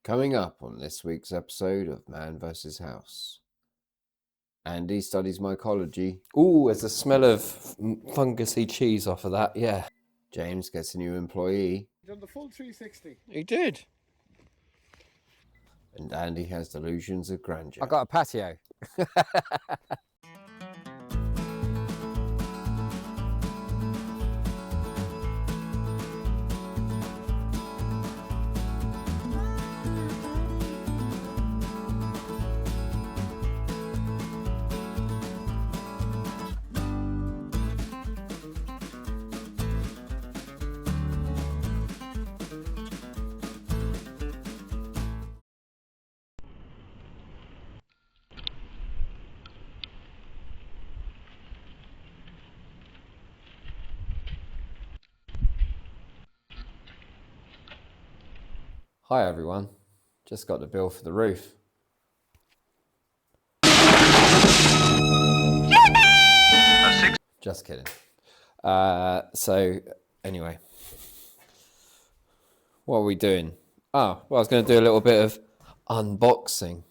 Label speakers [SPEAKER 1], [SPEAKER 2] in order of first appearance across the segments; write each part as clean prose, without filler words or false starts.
[SPEAKER 1] Coming up on this week's episode of Man vs. House. Andy studies mycology.
[SPEAKER 2] Ooh, there's a smell of fungusy cheese off of that, yeah.
[SPEAKER 1] James gets a new employee.
[SPEAKER 3] Done the full 360.
[SPEAKER 2] He did.
[SPEAKER 1] And Andy has delusions of grandeur.
[SPEAKER 2] I got a patio.
[SPEAKER 1] Hi everyone, just got the bill for the roof. Just kidding. So anyway, what are we doing? Oh, well, I was going to do a little bit of unboxing.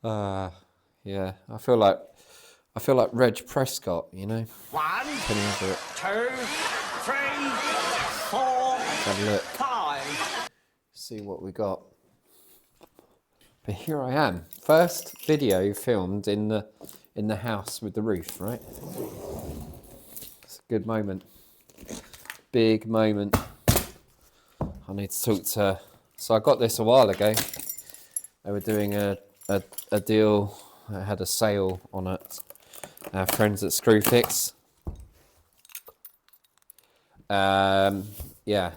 [SPEAKER 1] Yeah, I feel like Reg Prescott, you know.
[SPEAKER 3] 1,
[SPEAKER 1] Penny over it.
[SPEAKER 3] 2, 3, 4,
[SPEAKER 1] Have a look.
[SPEAKER 3] 5.
[SPEAKER 1] See what we got. But here I am, first video filmed in the house with the roof, right? It's a good moment, big moment. I need to talk to. So I got this a while ago. They were doing a deal. I had a sale on it. Our friends at Screwfix. Yeah.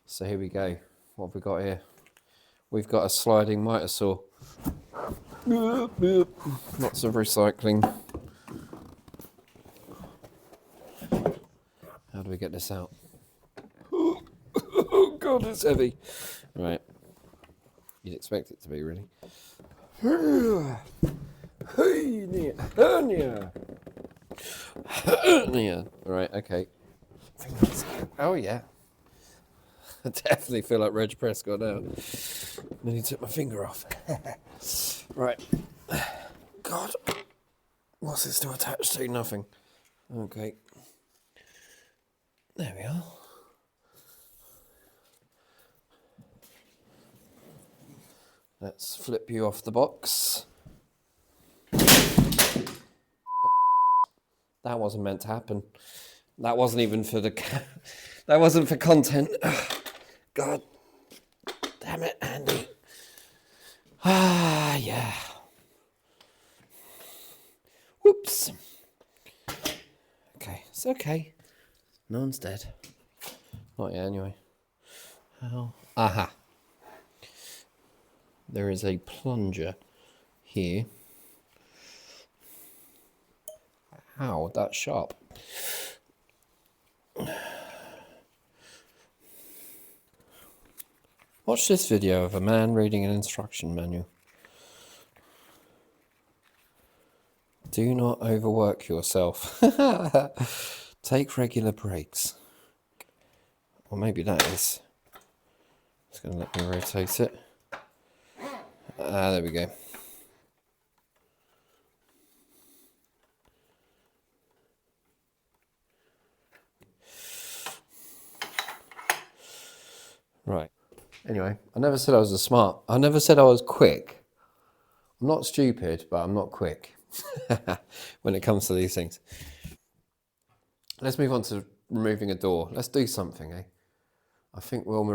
[SPEAKER 1] So here we go. What have we got here? We've got a sliding miter saw. Lots of recycling. How do we get this out? Oh God, it's heavy. Right. You'd expect it to be, really. Hernia. Right, okay. Oh yeah. I definitely feel like Reg Prescott now. Then he took my finger off. Right. God. What's it still attached to? Nothing. Okay. There we are. Let's flip you off the box. That wasn't meant to happen. That wasn't even for the... That wasn't for content. God damn it, Andy. Ah, yeah. Whoops. Okay, it's okay. No one's dead. Not yet, anyway. How? Aha. There is a plunger here. Ow, that's sharp. Watch this video of a man reading an instruction manual. Do not overwork yourself. Take regular breaks. Or maybe that is. It's going to let me rotate it. There we go. Right. Anyway, I never said I was I never said I was quick. I'm not stupid, but I'm not quick when it comes to these things. Let's move on to removing a door. Let's do something, eh? I think we're going to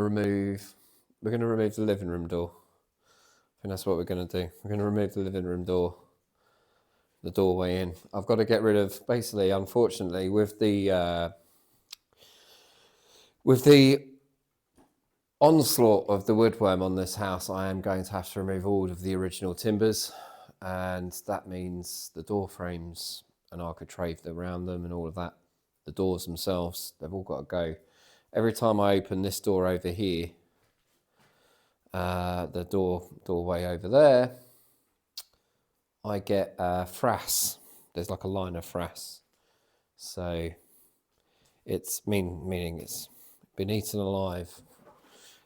[SPEAKER 1] remove the living room door. I think that's what we're going to do. We're going to remove the living room door, the doorway in. I've got to get rid of, basically, unfortunately, with the onslaught of the woodworm on this house, I am going to have to remove all of the original timbers, and that means the door frames and architrave around them and all of that. The doors themselves, they've all got to go. Every time I open this door over here, the doorway over there, I get frass. There's like a line of frass. So it's meaning it's been eaten alive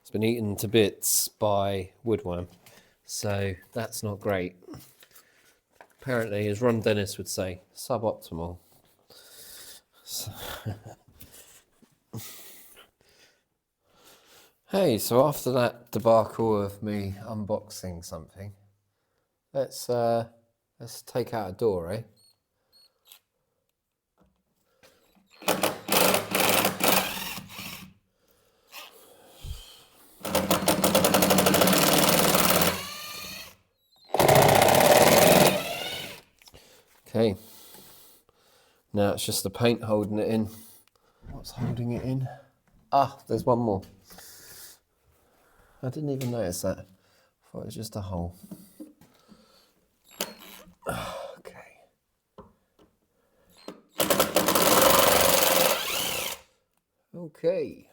[SPEAKER 1] It's been eaten to bits by Woodworm, so that's not great. Apparently, as Ron Dennis would say, suboptimal. So hey, so after that debacle of me unboxing something, let's take out a door, eh? Okay. Now it's just the paint holding it in. What's holding it in? Ah, there's one more. I didn't even notice that. I thought it was just a hole. Okay. Okay.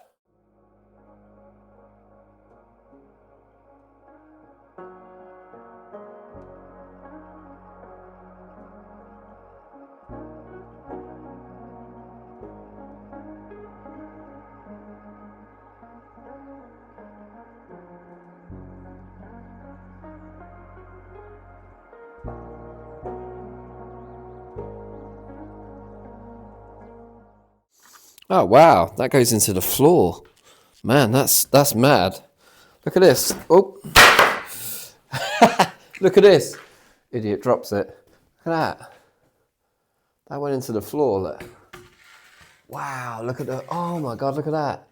[SPEAKER 1] Oh wow, that goes into the floor. Man, that's mad. Look at this. Oh. Look at this. Idiot drops it. Look at that. That went into the floor, look. Wow, look at the, oh my God, look at that.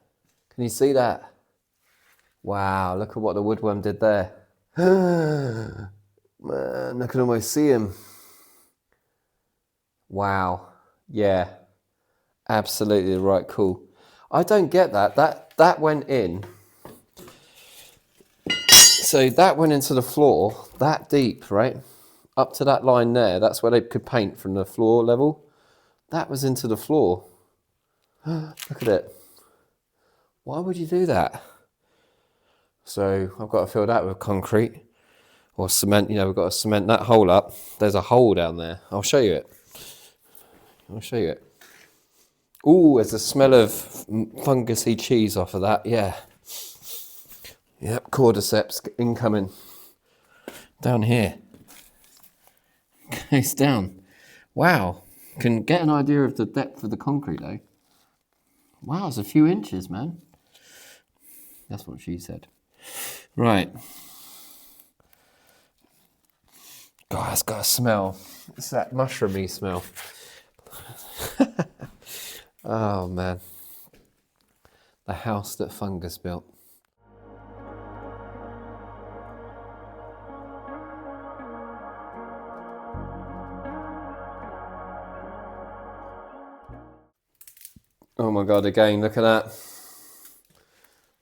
[SPEAKER 1] Can you see that? Wow, look at what the woodworm did there. Man, I can almost see him. Wow, yeah, absolutely right, cool. I don't get that, that went in. So that went into the floor, that deep, right? Up to that line there, that's where they could paint from the floor level. That was into the floor. Look at it. Why would you do that? So I've got to fill that with concrete or cement. You know, we've got to cement that hole up. There's a hole down there. I'll show you it. I'll show you it. Ooh, there's a smell of fungusy cheese off of that. Yeah. Yep, cordyceps incoming. Down here. It's down. Wow. Can get an idea of the depth of the concrete though. Wow, it's a few inches, man. That's what she said. Right. God, it's got a smell. It's that mushroomy smell. Oh, man. The house that fungus built. Oh my God, again, look at that.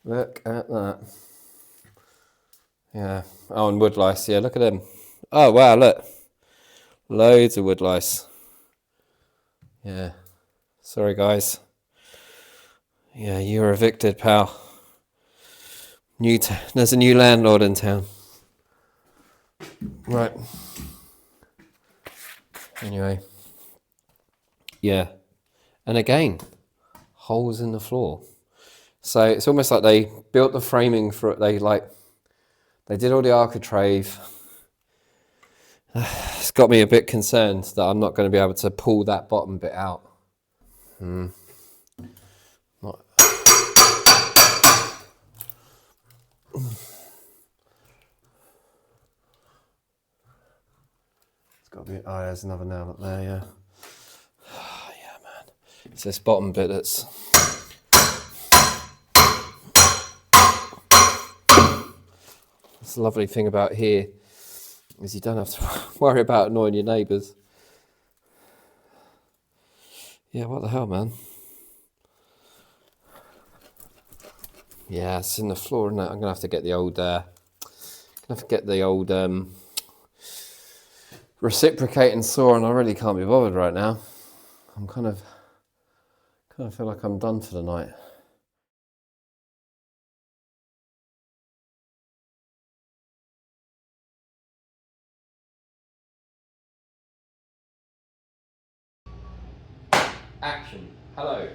[SPEAKER 1] Look at that. Yeah. Oh, and wood lice, yeah, look at them. Oh, wow, look. Loads of wood lice. Yeah. Sorry, guys. Yeah, you're evicted, pal. There's a new landlord in town. Right. Anyway. Yeah. And again, holes in the floor. So it's almost like they built the framing for it. They did all the architrave. It's got me a bit concerned that I'm not going to be able to pull that bottom bit out. Not. It's got to be. Oh, there's another nail up there. Yeah. Yeah, man. It's this bottom bit that's. That's the lovely thing about here is you don't have to worry about annoying your neighbours. Yeah, what the hell, man? Yeah, it's in the floor, isn't it? I'm gonna have to get the old reciprocating saw, and I really can't be bothered right now. I'm kind of feel like I'm done for the night. Action. Hello.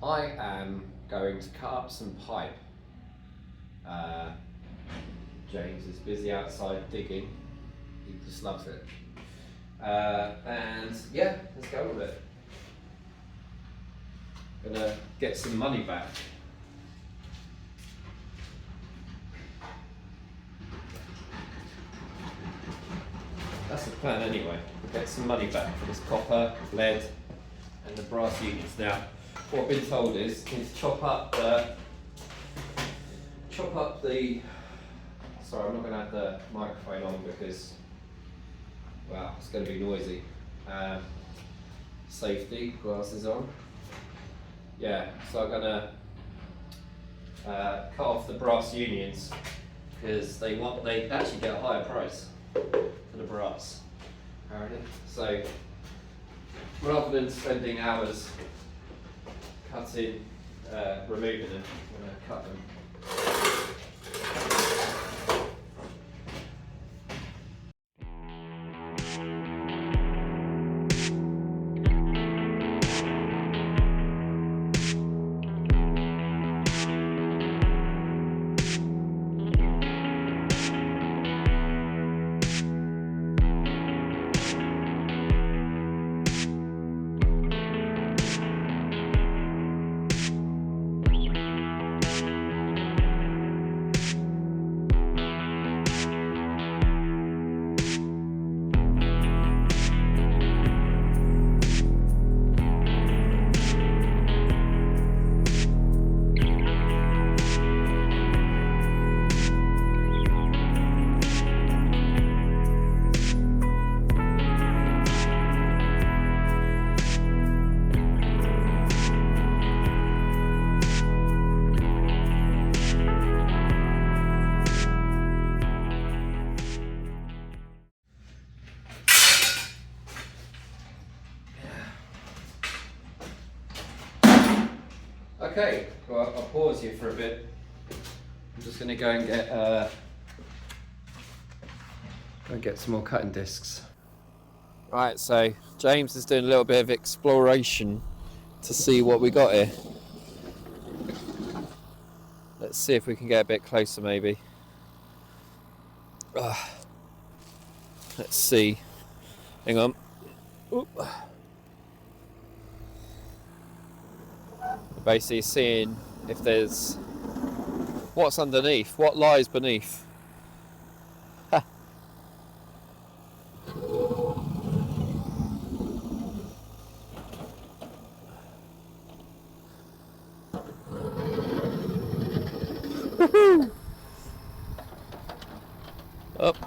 [SPEAKER 1] I am going to cut up some pipe. James is busy outside digging. He just loves it. And yeah, let's go with it. Gonna get some money back. That's the plan anyway. Get some money back for this copper, lead, and the brass units. Now, what I've been told is to chop up the. Sorry, I'm not going to have the microphone on because, well, it's going to be noisy. Safety glasses on. Yeah, so I'm going to cut off the brass unions because they actually get a higher price for the brass, apparently. So rather than spending hours cutting, removing them, I'm going to cut them. Okay, well, I'll pause you for a bit. I'm just going to go and get some more cutting discs. Right, so James is doing a little bit of exploration to see what we got here. Let's see if we can get a bit closer, maybe. Let's see. Hang on. Oop. Basically seeing if there's what's underneath, what lies beneath. Ha. Woohoo! Up.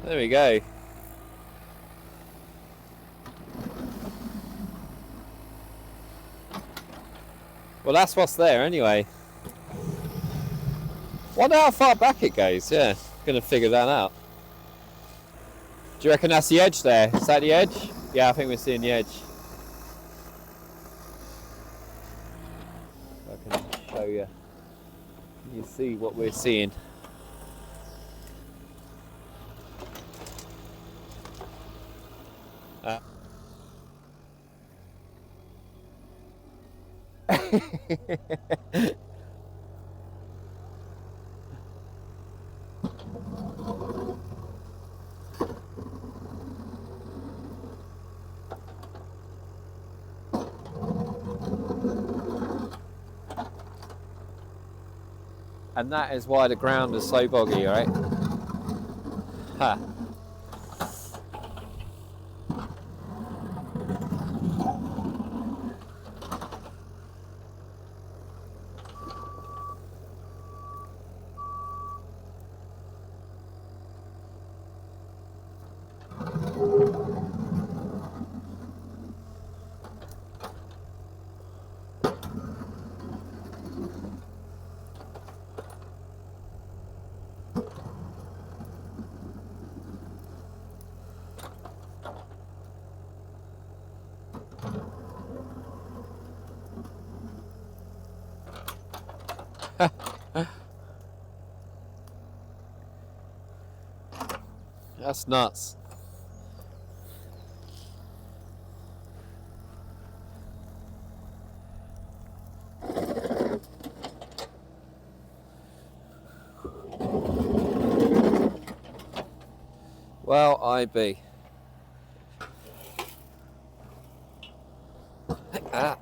[SPEAKER 1] There we go. Well, that's what's there anyway. Wonder how far back it goes. Yeah, gonna figure that out. Do you reckon that's the edge there? Is that the edge? Yeah, I think we're seeing the edge. I can show you. You see what we're seeing. And that is why the ground is so boggy, right? Ha. That's nuts. Well, I be. Ah.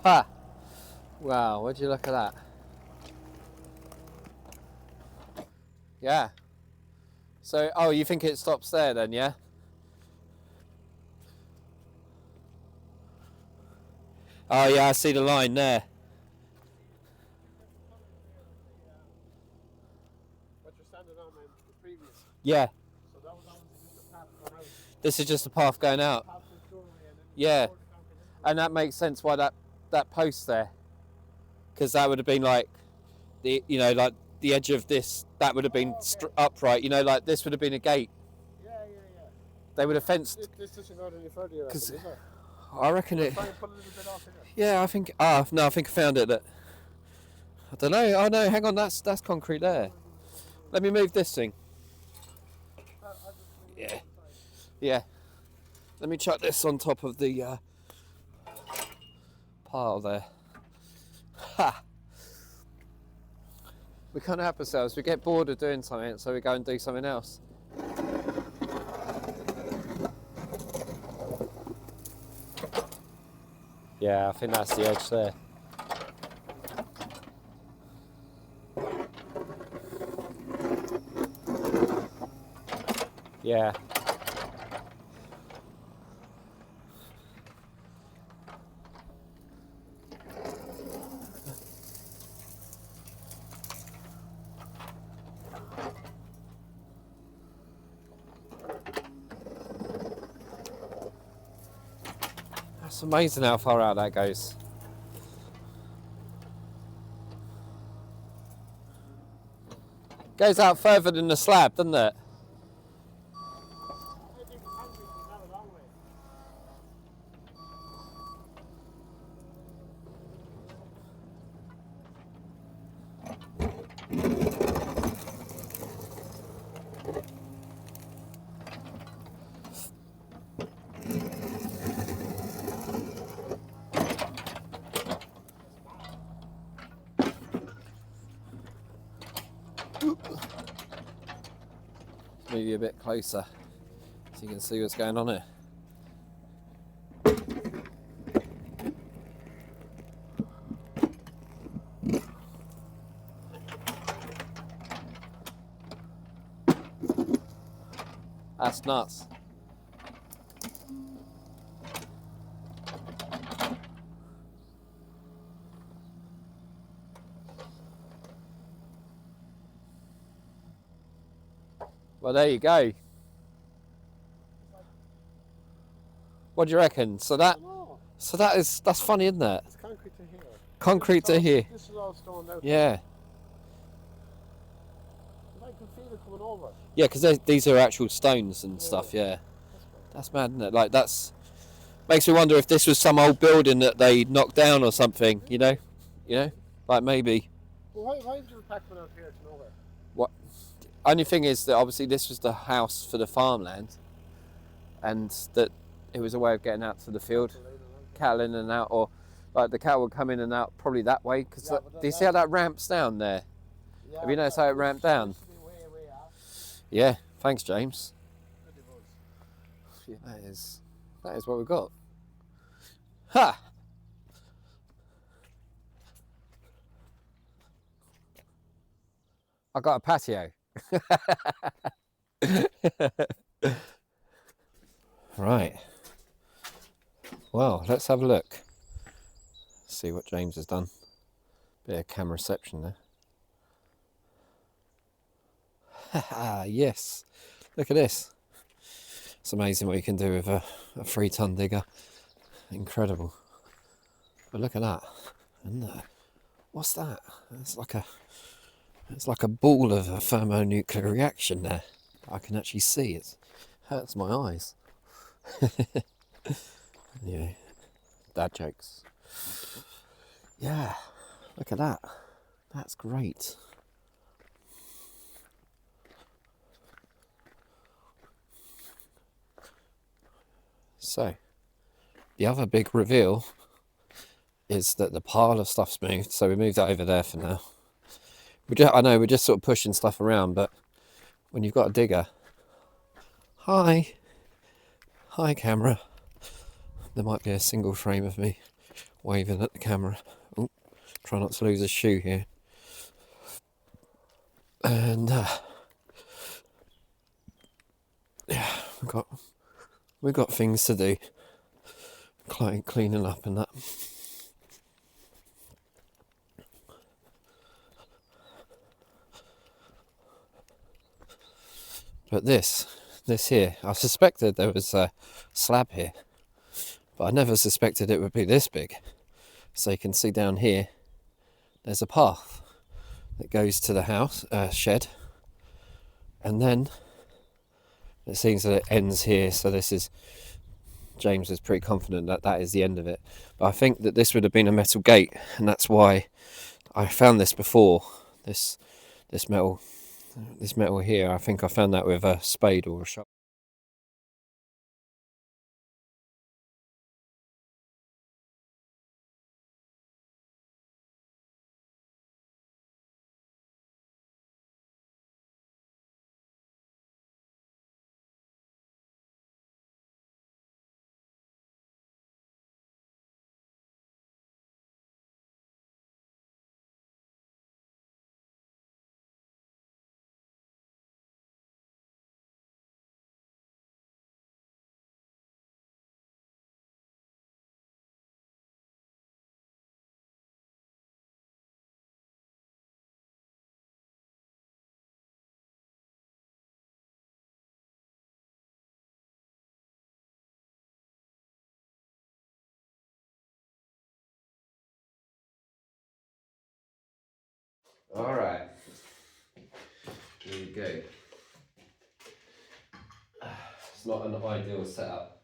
[SPEAKER 1] Ha! Wow, would you look at that? Yeah. So, oh, you think it stops there then, yeah? Oh yeah, I see the line there.
[SPEAKER 3] What you're standing on in the previous.
[SPEAKER 1] Yeah.
[SPEAKER 3] So that was obviously just a path going out.
[SPEAKER 1] This is just a path going out.
[SPEAKER 3] Path to the doorway and then
[SPEAKER 1] Yeah.
[SPEAKER 3] poured the concrete into it.
[SPEAKER 1] And that makes sense why that post there. Because that would have been like the, you know, like the edge of this, that would have been upright, you know, like this would have been a gate.
[SPEAKER 3] Yeah.
[SPEAKER 1] They would have fenced.
[SPEAKER 3] This doesn't go any further, you reckon,
[SPEAKER 1] Because
[SPEAKER 3] is it?
[SPEAKER 1] I reckon it.
[SPEAKER 3] Try and pull a little bit off here.
[SPEAKER 1] Yeah, I think. Ah, no, I think I found it. That I don't know. Oh no, hang on. That's concrete there. Let me move this thing.
[SPEAKER 3] I'll just leave it
[SPEAKER 1] Yeah.
[SPEAKER 3] on the side.
[SPEAKER 1] Yeah. Let me chuck this on top of the pile there. Ha! We can't help ourselves. We get bored of doing something, so we go and do something else. Yeah, I think that's the edge there. Yeah. It's amazing how far out that goes. Goes out further than the slab, doesn't it?
[SPEAKER 3] I think the concrete is not a long way.
[SPEAKER 1] Move you a bit closer so you can see what's going on here. That's nuts. Well, there you go. What do you reckon? So
[SPEAKER 3] I don't know.
[SPEAKER 1] that's funny, isn't it?
[SPEAKER 3] It's concrete to here.
[SPEAKER 1] Concrete to here.
[SPEAKER 3] This is all stoned out.
[SPEAKER 1] Yeah.
[SPEAKER 3] I can feel it coming over.
[SPEAKER 1] Yeah, because these are actual stones and stuff. Yeah. That's mad, isn't it? Like that's makes me wonder if this was some old building that they knocked down or something. You know, like maybe.
[SPEAKER 3] Well, why is there a pack going out here to nowhere?
[SPEAKER 1] What? Only thing is that obviously this was the house for the farmland, and that it was a way of getting out to the field, cattle in and out, or like the cattle would come in and out probably that way. Because
[SPEAKER 3] Yeah,
[SPEAKER 1] do you see how that ramps down there?
[SPEAKER 3] Yeah,
[SPEAKER 1] Have you noticed how it ramped down?
[SPEAKER 3] Way up.
[SPEAKER 1] Yeah. Thanks, James.
[SPEAKER 3] Pretty much.
[SPEAKER 1] Yeah, that is what we got. Ha! I got a patio. Right. let's have a look. See what James has done. Bit of camera reception there. Haha, yes. Look at this. It's amazing what you can do with a 3-ton digger. Incredible. But look at that. And what's that? It's like a ball of a thermonuclear reaction there. I can actually see it. Hurts my eyes. Yeah, dad jokes. Yeah, look at that. That's great. So, the other big reveal is that the pile of stuff's moved. So we moved that over there for now. I know we're just sort of pushing stuff around, but when you've got a digger, hi camera. There might be a single frame of me waving at the camera. Oh, try not to lose a shoe here. And yeah, we've got things to do, cleaning up and that. But this here, I suspected there was a slab here, but I never suspected it would be this big. So you can see down here, there's a path that goes to the house, shed, and then it seems that it ends here. So this is, James is pretty confident that that is the end of it. But I think that this would have been a metal gate, and that's why I found this before. This metal here, I think I found that with a spade or a shovel. All right, here you go. It's not an ideal setup.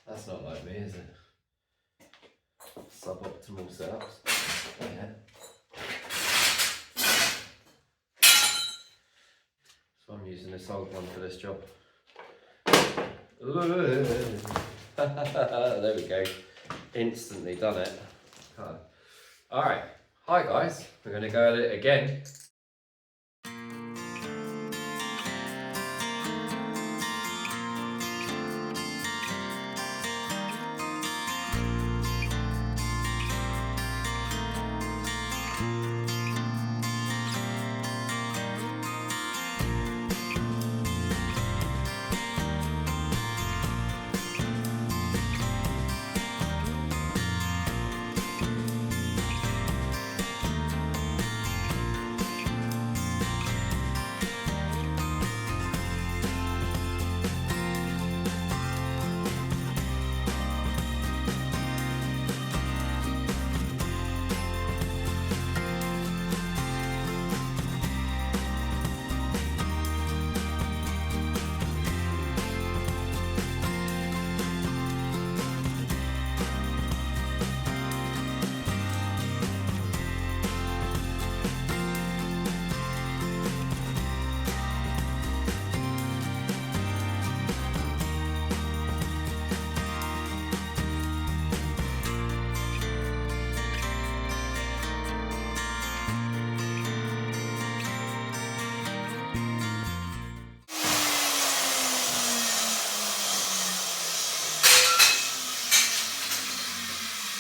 [SPEAKER 1] That's not like me, is it? Suboptimal setups. Yeah. So I'm using this old one for this job. There we go. Instantly done it. Alright. Hi guys. We're going to go at it again.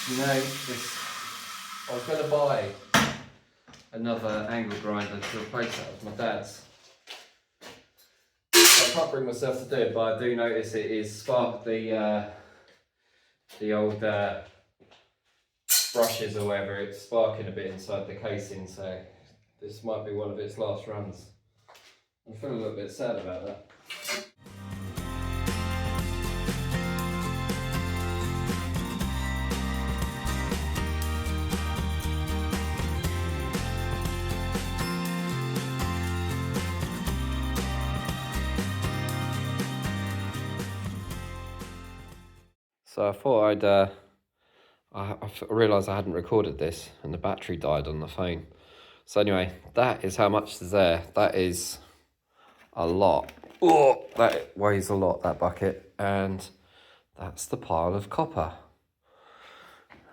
[SPEAKER 1] You know, I was going to buy another angle grinder to replace that with my dad's. I can't bring myself to do it, but I do notice it is the the old brushes or whatever, it's sparking a bit inside the casing, so this might be one of its last runs. I feel a little bit sad about that. So I thought I realised I hadn't recorded this and the battery died on the phone. So anyway, that is how much is there. That is a lot. Oh, that weighs a lot, that bucket. And that's the pile of copper.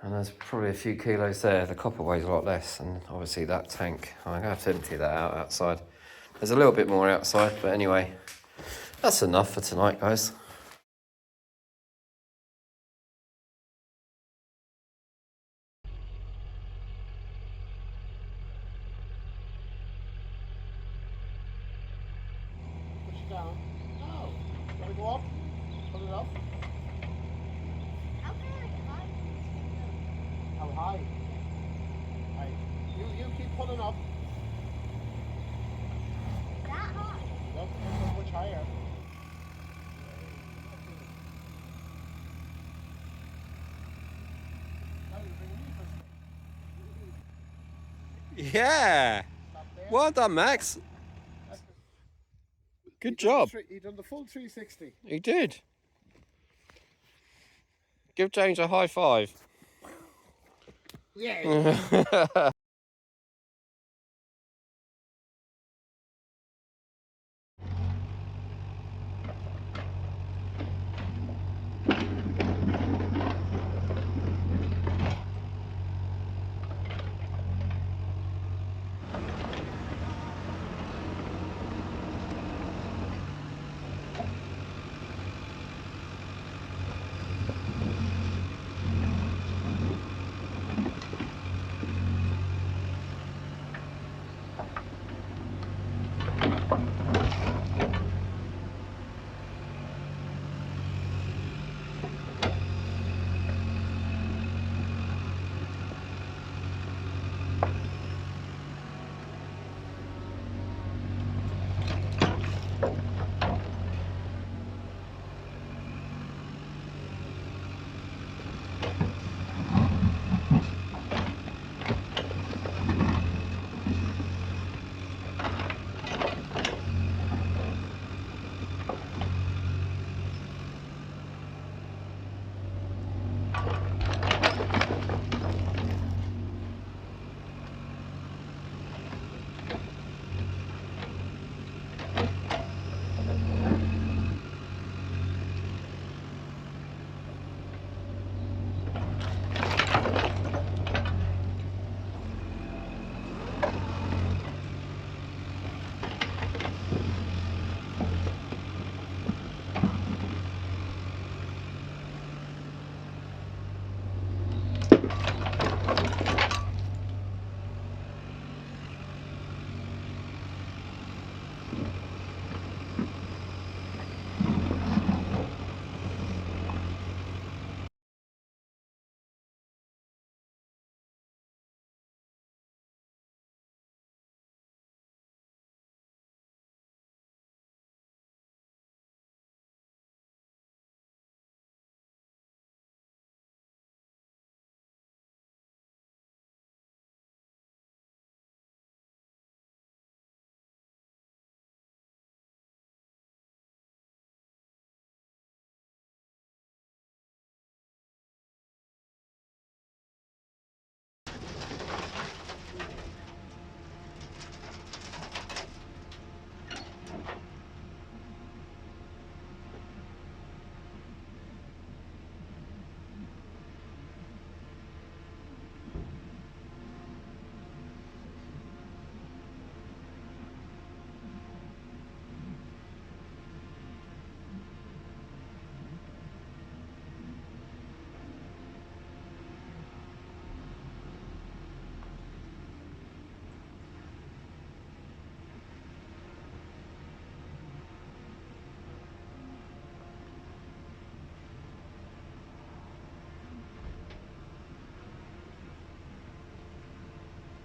[SPEAKER 1] And there's probably a few kilos there. The copper weighs a lot less. And obviously that tank, I'm going to have to empty that out outside. There's a little bit more outside, but anyway, that's enough for tonight, guys.
[SPEAKER 3] Push it down. No. Gotta go up. Put it up. How high? Right. You keep pulling up. Nope, it's not much higher.
[SPEAKER 1] Yeah!
[SPEAKER 3] Stop there.
[SPEAKER 1] Well done, Max. Good job.
[SPEAKER 3] He done the full 360.
[SPEAKER 1] He did. Give James a high five.
[SPEAKER 3] Yeah.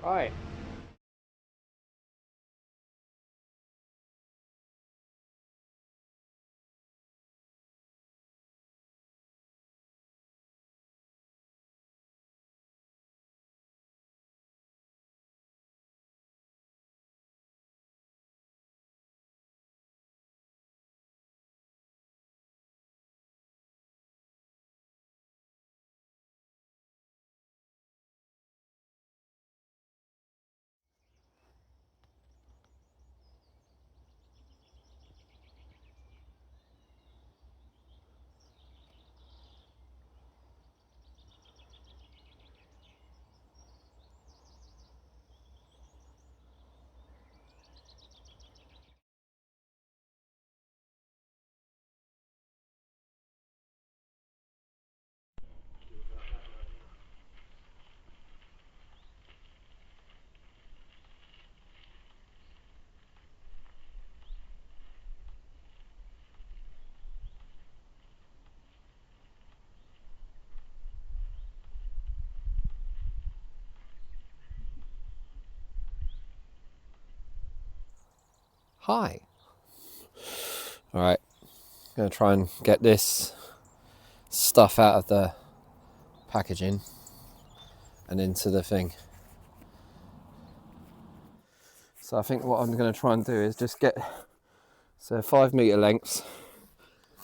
[SPEAKER 1] Hi. Hi. All right, gonna try and get this stuff out of the packaging and into the thing. So I think what I'm going to try and do is just get 5 meter lengths.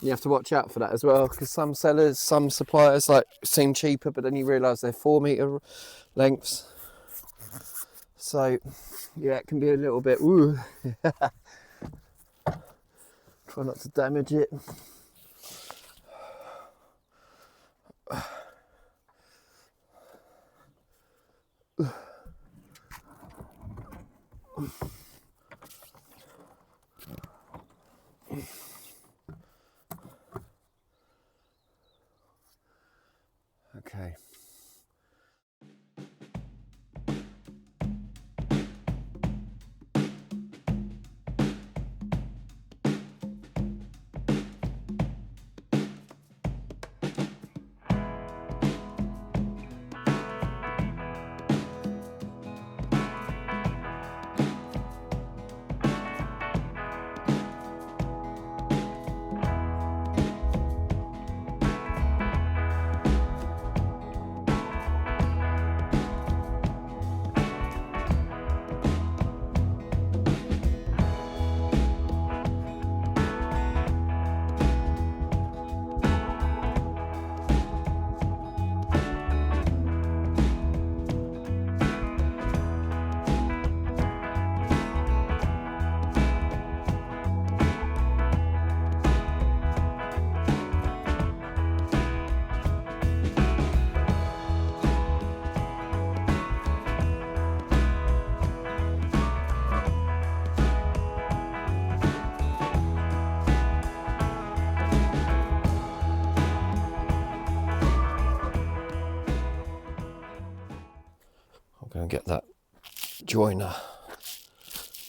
[SPEAKER 1] You have to watch out for that as well, because some sellers, some suppliers like seem cheaper, but then you realise they're 4 meter lengths. So yeah, it can be a little bit. Ooh. Try not to damage it. Okay. I'm going to get that joiner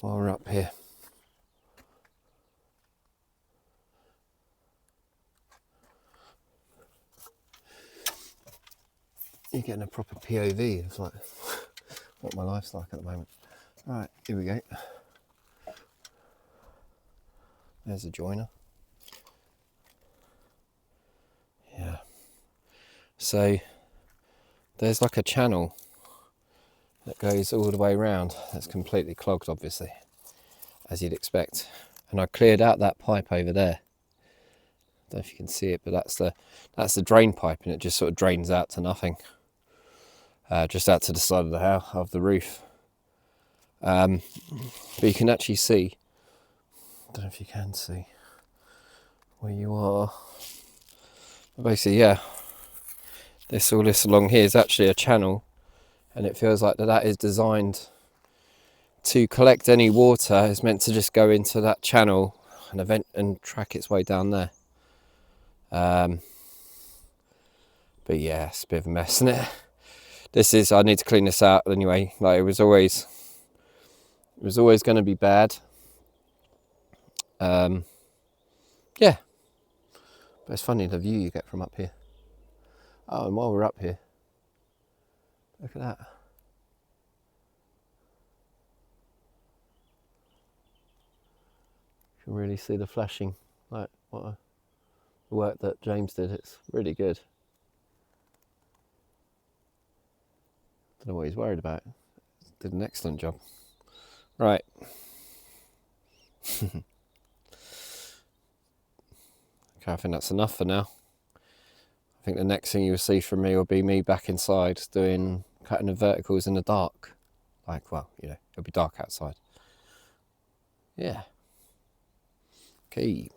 [SPEAKER 1] while we're up here. You're getting a proper POV of like what my life's like at the moment. Right, here we go. There's a joiner. Yeah. So there's like a channel that goes all the way around. That's completely clogged, obviously, as you'd expect. And I cleared out that pipe over there. Don't know if you can see it, but that's the drain pipe, and it just sort of drains out to nothing. Just out to the side of the house, of the roof. But you can actually see. I don't know if you can see where you are. But basically, yeah. All this along here is actually a channel, and it feels like that is designed to collect any water. It's meant to just go into that channel and track its way down there. But yeah, it's a bit of a mess, isn't it? I need to clean this out anyway. Like it was always going to be bad. Yeah, but it's funny the view you get from up here. Oh, and while we're up here, look at that. You can really see the flashing, like the work that James did. It's really good. Don't know what he's worried about. Did an excellent job. Right. Okay, I think that's enough for now. I think the next thing you'll see from me will be me back inside doing cutting the verticals in the dark. Like, well, you know, it'll be dark outside. Yeah. Okay.